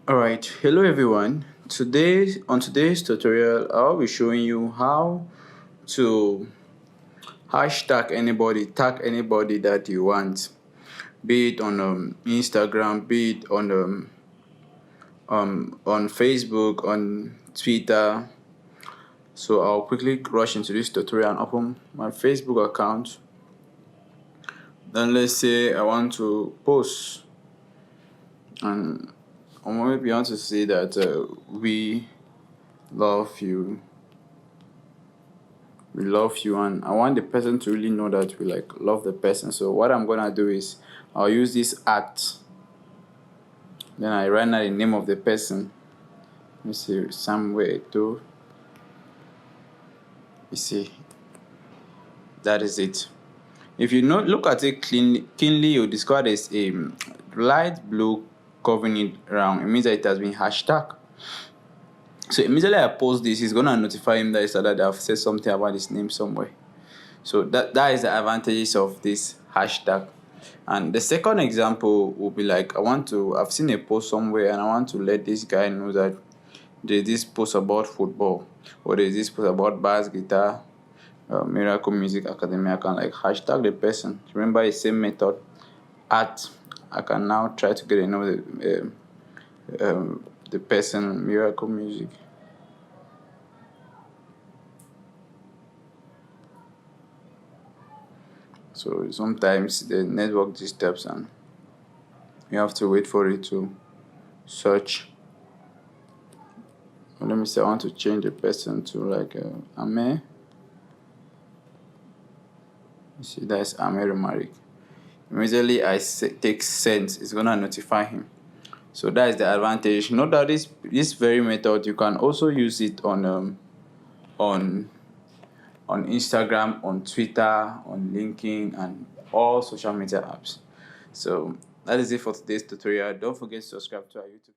Alright, hello everyone. Today's tutorial, I'll be showing you how to tag anybody that you want, be it on Instagram, be it on Facebook, on Twitter. So I'll quickly rush into this tutorial and open my Facebook account. Then let's say I want to post, and maybe I want to say that we love you. We love you, and I want the person to really know that we love the person. So what I'm gonna do is I'll use this at, then I write out the name of the person. Let me see, somewhere to, you see, that is it. If you look at it keenly, you'll discover there's a light blue covering it around. It means that it has been hashtag. So immediately I post this, it's gonna notify him that I've said something about his name somewhere. So that is the advantages of this hashtag. And the second example will be I've seen a post somewhere and I want to let this guy know that there's this post about football, or there's this post about bass guitar, Miracle Music Academy. I can hashtag the person. Remember the same method. I can now try to get to know the person, Miracle Music. So sometimes the network disturbs and you have to wait for it to search. Let me say I want to change the person to Ame. You see, that's Ame Romaric. Immediately I take send, it's gonna notify him. So that is the advantage. Note that this very method, you can also use it on Instagram, on Twitter, on LinkedIn, and all social media apps. So that is it for today's tutorial. Don't forget to subscribe to our YouTube.